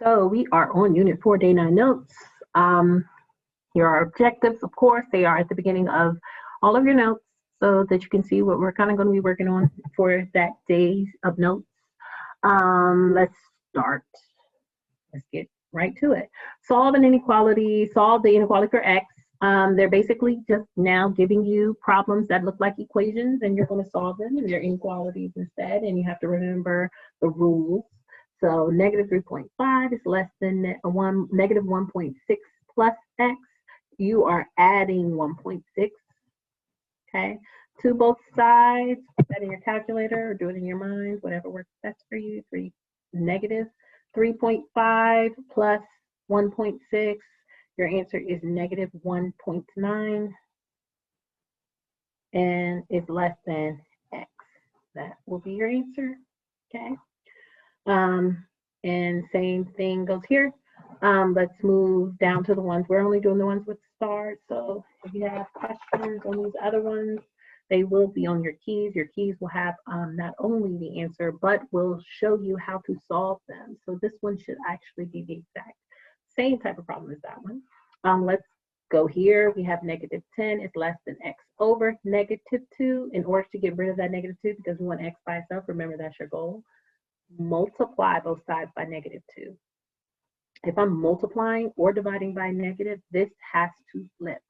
So we are on Unit 4, Day 9 notes. Here are objectives, of course. They are at the beginning of all of your notes so that you can see what we're kind of going to be working on for that day of notes. Let's start. Let's get right to it. Solve an inequality, solve the inequality for X. They're basically just now giving you problems that look like equations, and you're going to solve them, and they're inequalities instead, and you have to remember the rules. So negative 3.5 is less than negative 1.6 plus X. You are adding 1.6, okay, to both sides. Put that in your calculator or do it in your mind, whatever works best for you. Negative 3.5 plus 1.6. Your answer is negative 1.9 and is less than X. That will be your answer, okay? And same thing goes here. Let's move down to the ones. We're only doing the ones with stars. So if you have questions on these other ones, they will be on your keys. Your keys will have not only the answer, but will show you how to solve them. So this one should actually be the exact same type of problem as that one. Let's go here. We have negative 10 is less than X over negative 2. In order to get rid of that negative 2, because we want X by itself, remember that's your goal, multiply both sides by negative 2. If I'm multiplying or dividing by negative, this has to flip.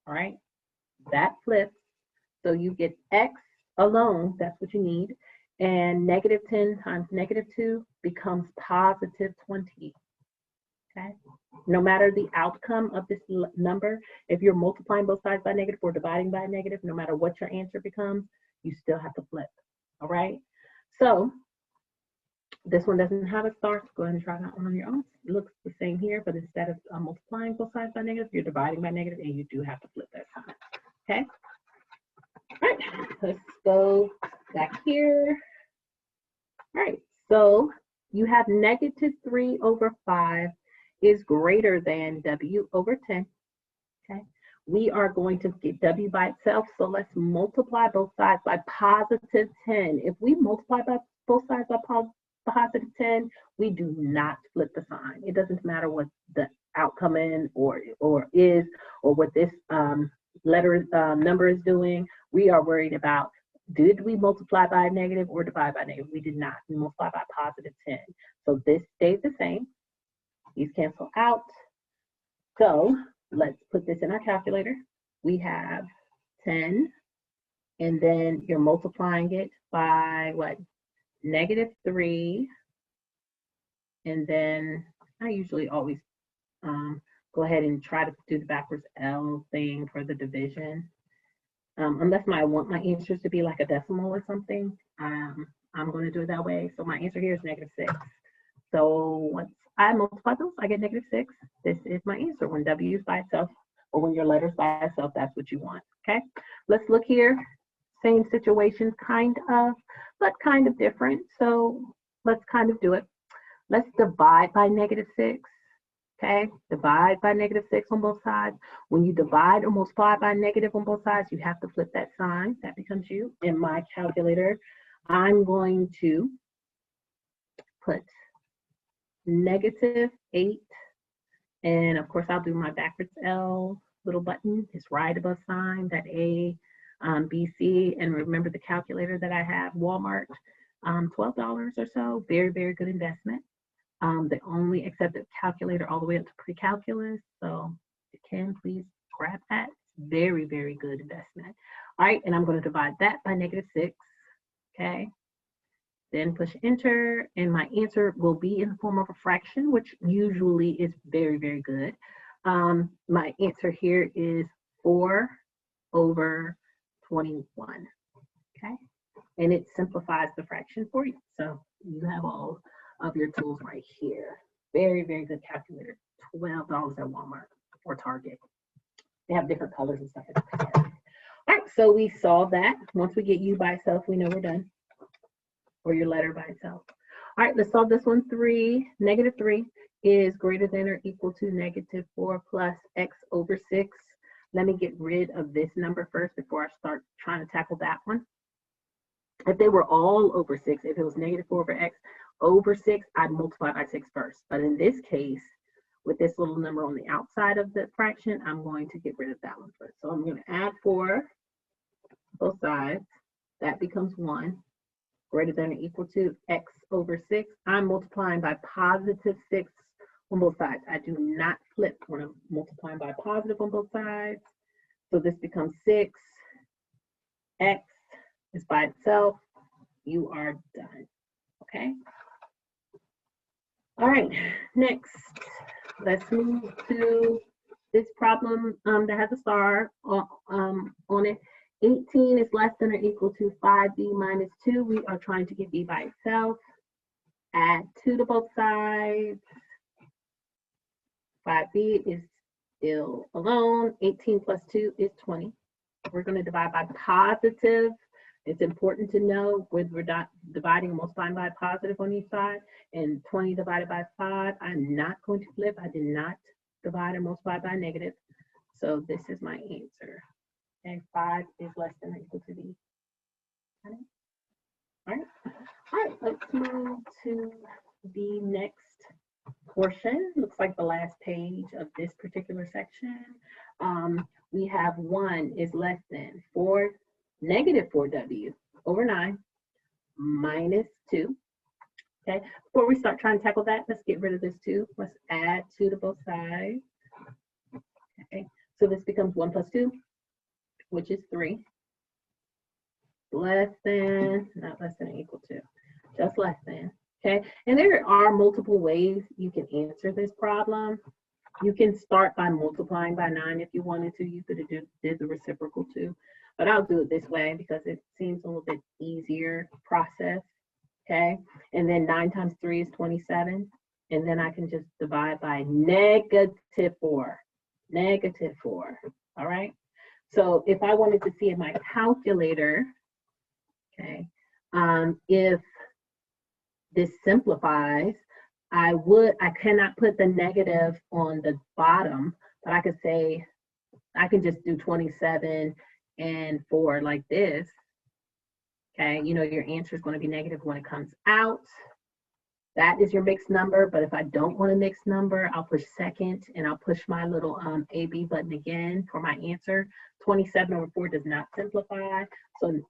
All right, that flips. So you get X alone, that's what you need. And negative 10 times negative 2 becomes positive 20. Okay, no matter the outcome of this number, if you're multiplying both sides by negative or dividing by negative, no matter what your answer becomes, you still have to flip. All right, so this one doesn't have a star, so go ahead and try that one on your own. It looks the same here, but instead of multiplying both sides by negative, you're dividing by negative, and you do have to flip that time. Okay. All right, let's go back here. All right, so you have negative 3 over 5 is greater than W over 10. Okay. We are going to get W by itself, so let's multiply both sides by positive 10. If we multiply by both sides by positive 10, we do not flip the sign. It doesn't matter what the outcome in or is, or what this number is doing. We are worried about, did we multiply by negative or divide by negative? We did not. We multiply by positive 10. So this stays the same. These cancel out. So let's put this in our calculator. We have 10, and then you're multiplying it by what? Negative 3, and then I usually always go ahead and try to do the backwards L thing for the division. Unless I want my answers to be like a decimal or something, I'm going to do it that way. So my answer here is negative 6. So once I multiply those, I get negative 6. This is my answer. When W is by itself, or when your letter's by itself, that's what you want. Okay, let's look here. Same situation, kind of, but kind of different. So let's kind of do it. Let's divide by negative 6. Okay, divide by negative 6 on both sides. When you divide or multiply by negative on both sides, you have to flip that sign. That becomes you. In my calculator, I'm going to put negative 8, and of course I'll do my backwards L little button. It's right above sign, that A, B, C, and remember the calculator that I have, Walmart, $12 or so. Very, very good investment. They only accept a calculator all the way up to pre-calculus, so you can please grab that. Very, very good investment. All right, and I'm going to divide that by negative 6. Okay. Then push enter, and my answer will be in the form of a fraction, which usually is very, very good. My answer here is 4 over 21. Okay, and it simplifies the fraction for you. So you have all of your tools right here. Very, very good calculator. $12 at Walmart or Target. They have different colors and stuff. All right, so we solved that. Once we get U by itself, we know we're done. Or your letter by itself. All right, let's solve this one. Negative 3 is greater than or equal to negative 4 plus X over 6. Let me get rid of this number first before I start trying to tackle that one. If they were all over 6, if it was negative 4 over x over 6, I'd multiply by 6 first. But in this case, with this little number on the outside of the fraction, I'm going to get rid of that one first. So I'm going to add 4 both sides. That becomes 1 greater than or equal to x over 6. I'm multiplying by positive 6 on both sides. I do not flip when I'm multiplying by positive on both sides. So this becomes 6. X is by itself. You are done. Okay. All right. Next, let's move to this problem that has a star on it. 18 is less than or equal to 5b minus 2. We are trying to get b by itself. Add 2 to both sides. 5b is still alone. 18 plus 2 is 20. We're going to divide by positive. It's important to know whether we're dividing and multiplying by positive on each side. And 20 divided by 5, I'm not going to flip. I did not divide or multiply by negative. So this is my answer. And 5 is less than or equal to b. Okay. All right, let's move to the next portion. Looks like the last page of this particular section. We have 1 is less than negative 4w over 9 minus 2. Okay, before we start trying to tackle that, let's get rid of this 2. Let's add 2 to both sides. Okay, so this becomes 1 plus 2, which is 3. Less than, not less than or equal to, just less than. Okay, and there are multiple ways you can answer this problem. You can start by multiplying by 9 if you wanted to. You could have did the reciprocal too, but I'll do it this way because it seems a little bit easier process. Okay, and then 9 times 3 is 27, and then I can just divide by negative 4. Negative 4. All right. So if I wanted to see in my calculator, okay, if this simplifies, I cannot put the negative on the bottom, but I could say, I can just do 27 and 4 like this. Okay, you know your answer is going to be negative when it comes out. That is your mixed number, but if I don't want a mixed number, I'll push second and I'll push my little AB button again for my answer. 27 over 4 does not simplify, so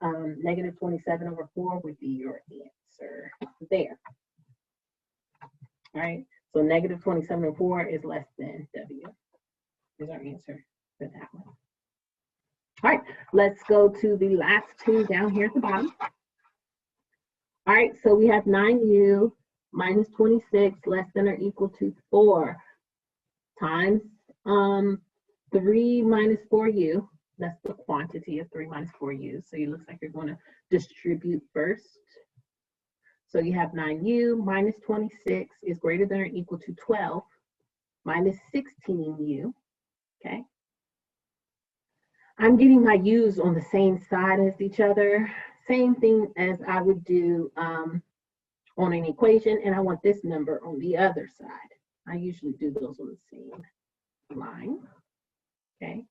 negative 27 over 4 would be your answer there. All right, so negative 27 over 4 is less than W is our answer for that one. All right, let's go to the last two down here at the bottom. All right, so we have 9u minus 26 less than or equal to 4 times 3 minus 4u. That's the quantity of 3 minus 4u. So it looks like you're going to distribute first. So you have 9u minus 26 is greater than or equal to 12 minus 16u. Okay. I'm getting my u's on the same side as each other. Same thing as I would do on an equation, and I want this number on the other side. I usually do those on the same line. Okay.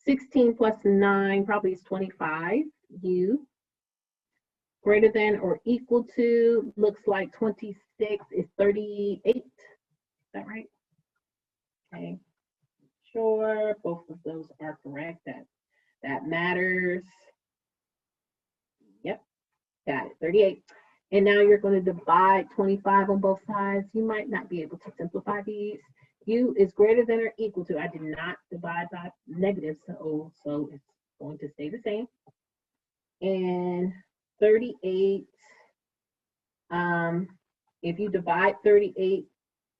16 plus 9 probably is 25. U greater than or equal to, looks like 26 is 38. Is that right? Okay. Sure, both of those are correct. That matters. Yep, got it, 38. And now you're going to divide 25 on both sides. You might not be able to simplify these. U is greater than or equal to, I did not divide by negative, so it's going to stay the same. And 38, if you divide 38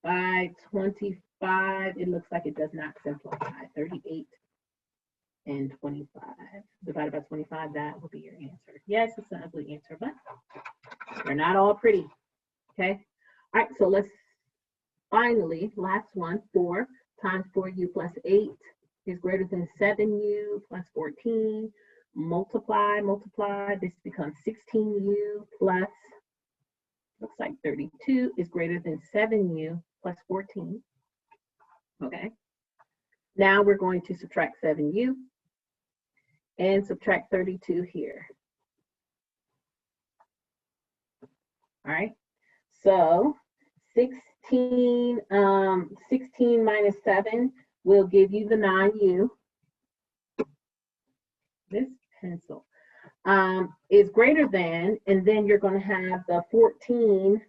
by 25, it looks like it does not simplify. 38 and 25 divided by 25, that will be your answer. Yes, it's an ugly answer, but they're not all pretty. Okay. All right, so let's finally, last one, 4 times 4u plus 8 is greater than 7u plus 14. Multiply, this becomes 16u plus, looks like 32 is greater than 7u plus 14. Okay. Now we're going to subtract 7u and subtract 32 here. All right. So 16, 16 minus 7 will give you the 9u. This pencil is greater than, and then you're going to have the 14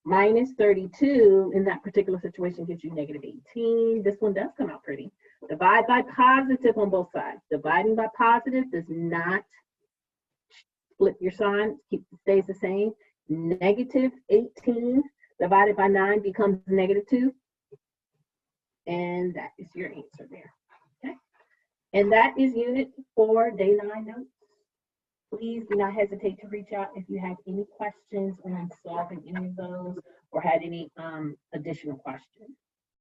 minus 32 in that particular situation gives you negative 18. This one does come out pretty. Divide by positive on both sides. Dividing by positive does not flip your sign, stays the same. Negative 18 divided by 9 becomes negative 2. And that is your answer there. Okay. And that is unit 4, day 9 notes. Please do not hesitate to reach out if you have any questions on solving any of those or had any additional questions.